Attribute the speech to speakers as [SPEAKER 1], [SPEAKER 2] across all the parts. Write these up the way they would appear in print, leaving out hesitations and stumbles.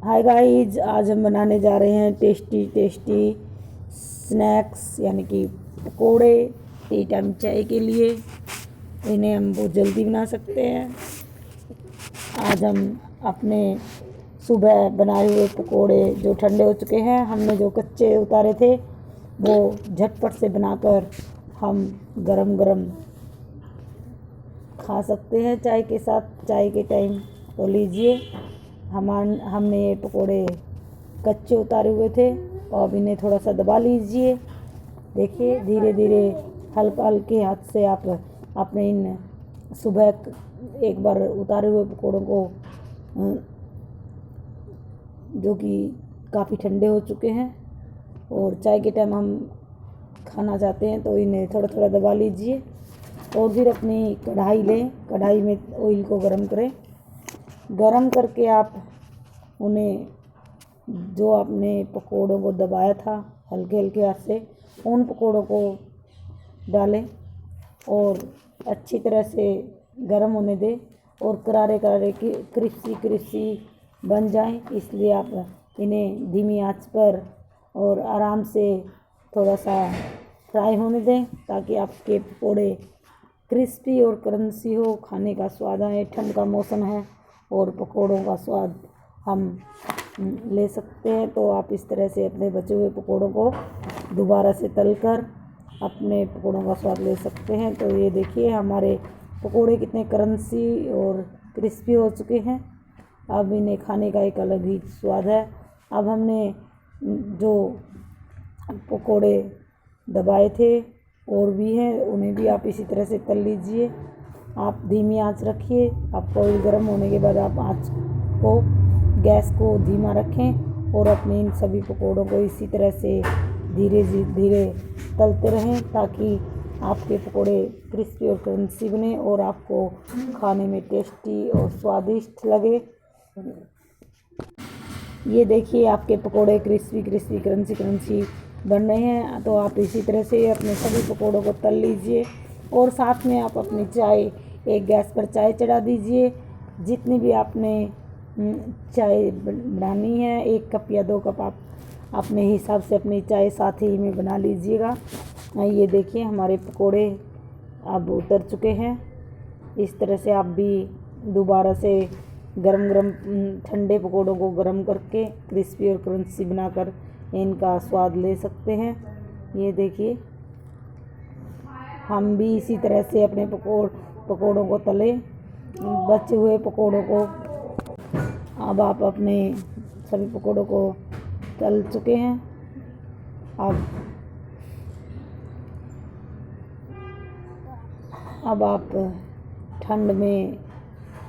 [SPEAKER 1] Hi guys, आज हम बनाने जा रहे हैं टेस्टी टेस्टी स्नैक्स यानी कि पकोड़े टी टाइम चाय के लिए। इन्हें हम बहुत जल्दी बना सकते हैं। आज हम अपने सुबह बनाए हुए पकोड़े जो ठंडे हो चुके हैं, हमने जो कच्चे उतारे थे वो झटपट से बनाकर हम गरम गरम खा सकते हैं चाय के साथ। चाय के टाइम तो लीजिए। हमने ये पकोड़े कच्चे उतारे हुए थे और अब इन्हें थोड़ा सा दबा लीजिए। देखिए, धीरे धीरे हल्के हाथ से आप अपने इन सुबह एक बार उतारे हुए पकोड़ों को, जो कि काफ़ी ठंडे हो चुके हैं और चाय के टाइम हम खाना चाहते हैं, तो इन्हें थोड़ा थोड़ा दबा लीजिए। और फिर अपनी कढ़ाई लें, कढ़ाई में ऑयल को गरम करें। गरम करके आप उन्हें, जो आपने पकोड़ों को दबाया था हल्के हल्के हाथ से, उन पकोड़ों को डालें और अच्छी तरह से गरम होने दें और करारे करारे की क्रिस्पी बन जाएं। इसलिए आप इन्हें धीमी आंच पर और आराम से थोड़ा सा फ्राई होने दें, ताकि आपके पकोड़े क्रिस्पी और क्रंची हो, खाने का स्वाद आए। ठंड का मौसम है और पकोड़ों का स्वाद हम ले सकते हैं। तो आप इस तरह से अपने बचे हुए पकोड़ों को दोबारा से तलकर अपने पकोड़ों का स्वाद ले सकते हैं। तो ये देखिए, हमारे पकोड़े कितने क्रंची और क्रिस्पी हो चुके हैं। अब इन्हें खाने का एक अलग ही स्वाद है। अब हमने जो पकोड़े दबाए थे और भी हैं, उन्हें भी आप इसी तरह से तल लीजिए। आप धीमी आंच रखिए। आपका ऑयल गर्म होने के बाद आप आंच को, गैस को धीमा रखें और अपने इन सभी पकोड़ों को इसी तरह से धीरे धीरे तलते रहें, ताकि आपके पकोड़े क्रिस्पी और क्रंची बने और आपको खाने में टेस्टी और स्वादिष्ट लगे। ये देखिए, आपके पकोड़े क्रिस्पी क्रंची बन रहे हैं। तो आप इसी तरह से अपने सभी पकोड़ों को तल लीजिए और साथ में आप अपनी चाय, एक गैस पर चाय चढ़ा दीजिए। जितनी भी आपने चाय बनानी है, 1 कप या 2 कप, आप अपने हिसाब से अपनी चाय साथ ही में बना लीजिएगा। ये देखिए, हमारे पकोड़े अब उतर चुके हैं। इस तरह से आप भी दोबारा से गरम गरम ठंडे पकोड़ों को गरम करके क्रिस्पी और क्रंची बनाकर इनका स्वाद ले सकते हैं। ये देखिए, हम भी इसी तरह से अपने पकोड़ों को तलें। बचे हुए पकोड़ों को अब आप अपने सभी पकोड़ों को तल चुके हैं। अब आप ठंड में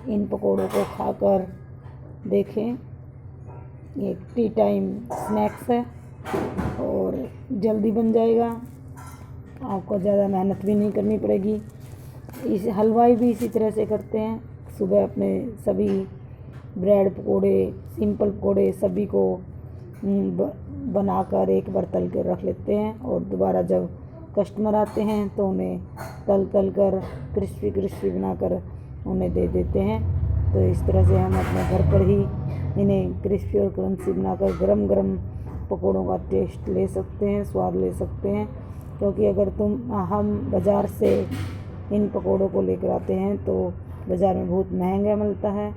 [SPEAKER 1] इन पकोड़ों को खाकर देखें। ये टी टाइम स्नैक्स है और जल्दी बन जाएगा। आपको ज़्यादा मेहनत भी नहीं करनी पड़ेगी। इस हलवाई भी इसी तरह से करते हैं। सुबह अपने सभी ब्रेड पकोड़े, सिंपल पकोड़े सभी को बनाकर एक बार तल कर रख लेते हैं और दोबारा जब कस्टमर आते हैं तो उन्हें तल कर क्रिस्पी बनाकर उन्हें दे देते हैं। तो इस तरह से हम अपने घर पर ही इन्हें क्रिस्पी और क्रंची बनाकर गरम गरम पकोड़ों का टेस्ट ले सकते हैं, स्वाद ले सकते हैं। क्योंकि अगर हम बाज़ार से इन पकोड़ों को लेकर आते हैं तो बाज़ार में बहुत महंगा मिलता है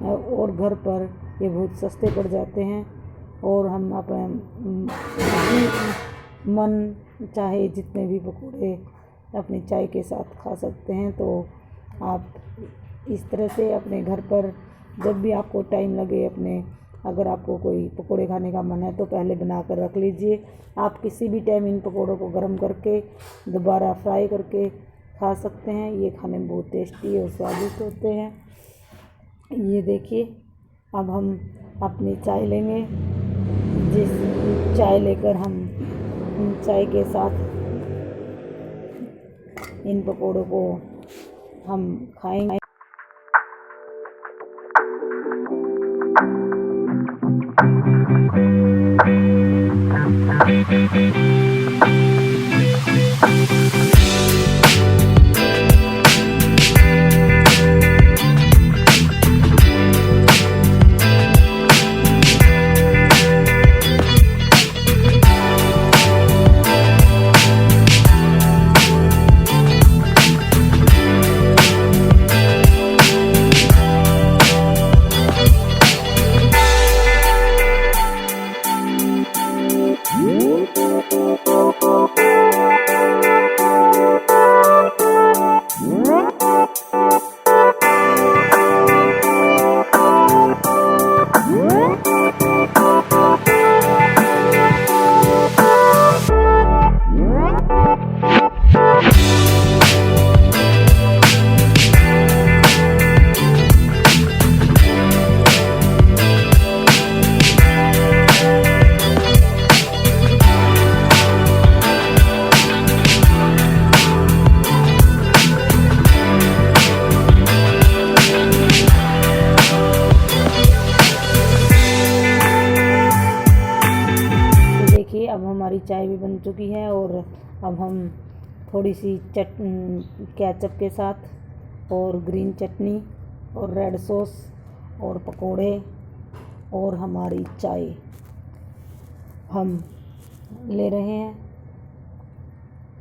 [SPEAKER 1] और घर पर ये बहुत सस्ते पड़ जाते हैं। और हम अपने मन चाहे जितने भी पकोड़े अपनी चाय के साथ खा सकते हैं। तो आप इस तरह से अपने घर पर जब भी आपको टाइम लगे, अगर आपको कोई पकोड़े खाने का मन है तो पहले बना कर रख लीजिए। आप किसी भी टाइम इन पकोड़ों को गर्म करके दोबारा फ्राई करके खा सकते हैं। ये खाने में बहुत टेस्टी और स्वादिष्ट होते हैं। ये देखिए, अब हम अपनी चाय लेंगे। जिस चाय लेकर हम चाय के साथ इन पकोड़ों को हम खाएंगे। हमारी चाय भी बन चुकी है और अब हम थोड़ी सी केचप के साथ और ग्रीन चटनी और रेड सॉस और पकोड़े और हमारी चाय हम ले रहे हैं।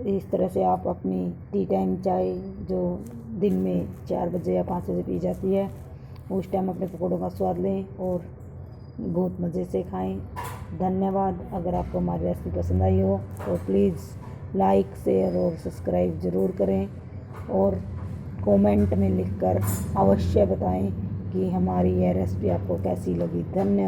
[SPEAKER 1] इस तरह से आप अपनी टी टाइम चाय जो दिन में 4 बजे या 5 बजे पी जाती है, उस टाइम अपने पकौड़ों का स्वाद लें और बहुत मज़े से खाएं। धन्यवाद। अगर आपको हमारी रेसिपी पसंद आई हो तो प्लीज़ लाइक, शेयर और सब्सक्राइब ज़रूर करें और कमेंट में लिखकर अवश्य बताएं कि हमारी यह रेसिपी आपको कैसी लगी। धन्यवाद।